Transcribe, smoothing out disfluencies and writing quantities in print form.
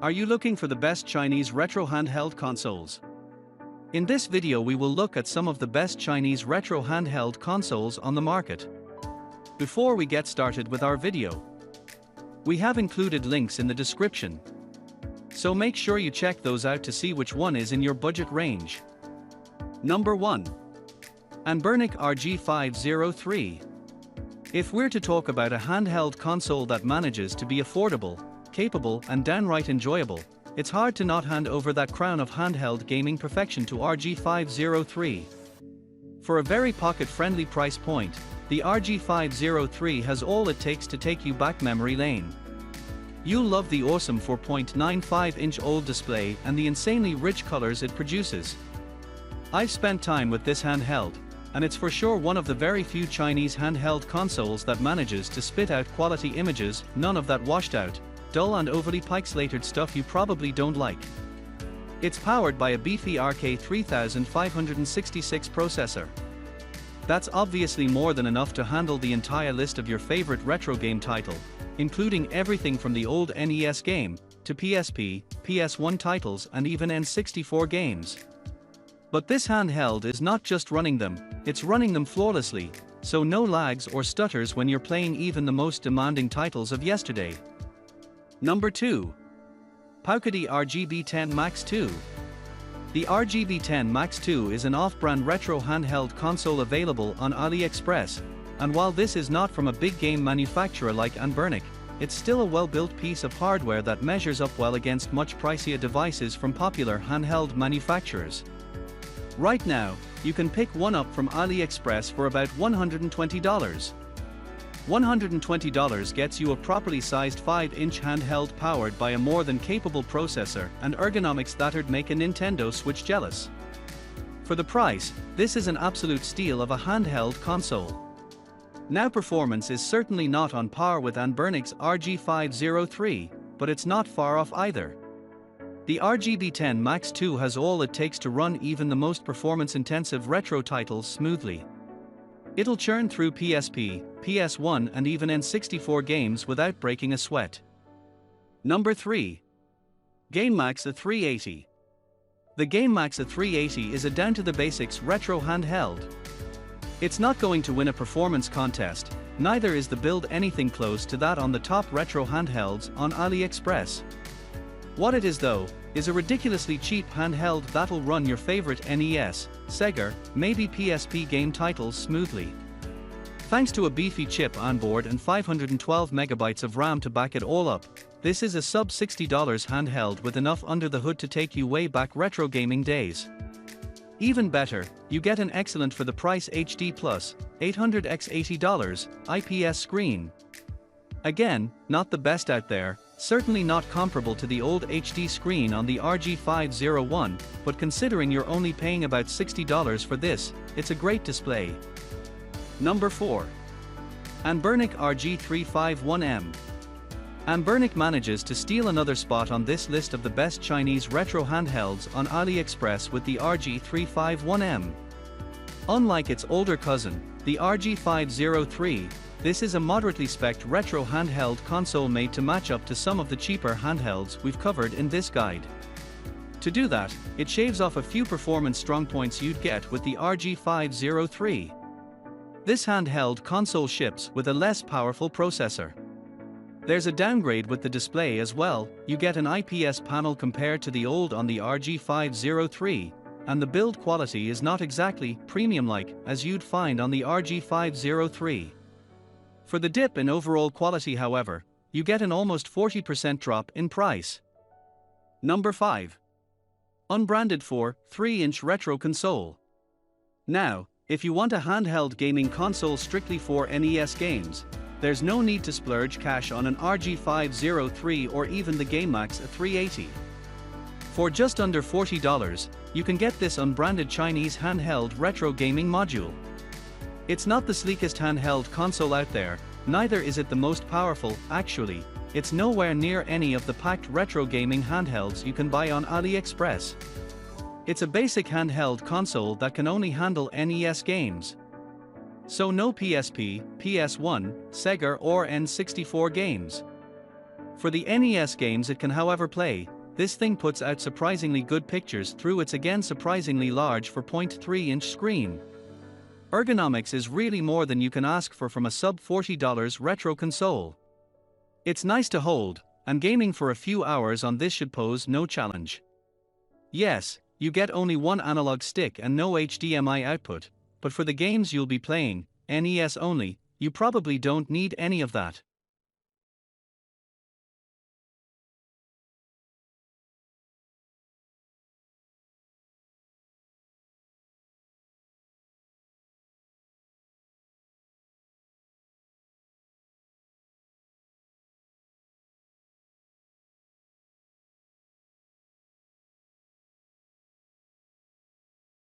Are you looking for the best Chinese retro handheld consoles? In this video we will look at some of the best Chinese retro handheld consoles on the market. Before we get started with our video, we have included links in the description, so make sure you check those out to see which one is in your budget range. Number 1. Anbernic RG503. If we're to talk about a handheld console that manages to be affordable, capable and downright enjoyable, it's hard to not hand over that crown of handheld gaming perfection to RG503. For a very pocket-friendly price point, the RG503 has all it takes to take you back memory lane. You'll love the awesome 4.95-inch OLED display and the insanely rich colors it produces. I've spent time with this handheld, and it's for sure one of the very few Chinese handheld consoles that manages to spit out quality images, none of that washed out, dull and overly pixelated stuff you probably don't like. It's powered by a beefy RK3566 processor. That's obviously more than enough to handle the entire list of your favorite retro game title, including everything from the old NES game, to PSP, PS1 titles and even N64 games. But this handheld is not just running them, it's running them flawlessly, so no lags or stutters when you're playing even the most demanding titles of yesterday. Number 2. Powkiddy RGB10 Max II. The RGB10 Max II is an off-brand retro handheld console available on AliExpress, and while this is not from a big game manufacturer like Anbernic, it's still a well-built piece of hardware that measures up well against much pricier devices from popular handheld manufacturers. Right now, you can pick one up from AliExpress for about $120. $120 gets you a properly sized 5-inch handheld powered by a more than capable processor and ergonomics that'd make a Nintendo Switch jealous. For the price, this is an absolute steal of a handheld console. Now, performance is certainly not on par with Anbernic's RG503, but it's not far off either. The RGB10 Max II has all it takes to run even the most performance-intensive retro titles smoothly. It'll churn through PSP, PS1 and even N64 games without breaking a sweat. Number 3. Gamemax A380. The Gamemax A380 is a down-to-the-basics retro handheld. It's not going to win a performance contest, neither is the build anything close to that on the top retro handhelds on AliExpress. What it is though, is a ridiculously cheap handheld that'll run your favorite NES, Sega, maybe PSP game titles smoothly. Thanks to a beefy chip on board and 512 megabytes of RAM to back it all up, this is a sub $60 handheld with enough under the hood to take you way back retro gaming days. Even better, you get an excellent for the price HD Plus, 800x80 IPS screen. Again, not the best out there, certainly not comparable to the old HD screen on the RG501, but considering you're only paying about $60 for this, it's a great display. Number 4. Anbernic RG351M. Anbernic manages to steal another spot on this list of the best Chinese retro handhelds on AliExpress with the RG351M. Unlike its older cousin, the RG503, this is a moderately spec'd retro handheld console made to match up to some of the cheaper handhelds we've covered in this guide. To do that, it shaves off a few performance strongpoints you'd get with the RG503. This handheld console ships with a less powerful processor. There's a downgrade with the display as well, you get an IPS panel compared to the old on the RG503, and the build quality is not exactly premium-like as you'd find on the RG503. For the dip in overall quality, however, you get an almost 40% drop in price. Number 5. Unbranded 3-inch retro console. Now, if you want a handheld gaming console strictly for NES games, there's no need to splurge cash on an RG503 or even the Gamemax A380. For just under $40, you can get this unbranded Chinese handheld retro gaming module. It's not the sleekest handheld console out there, neither is it the most powerful, actually, it's nowhere near any of the packed retro gaming handhelds you can buy on AliExpress. It's a basic handheld console that can only handle NES games. So no PSP, PS1, Sega or N64 games. For the NES games it can however play, this thing puts out surprisingly good pictures through its again surprisingly large 4.3-inch screen. Ergonomics is really more than you can ask for from a sub-$40 retro console. It's nice to hold, and gaming for a few hours on this should pose no challenge. Yes, you get only one analog stick and no HDMI output, but for the games you'll be playing, NES only, you probably don't need any of that.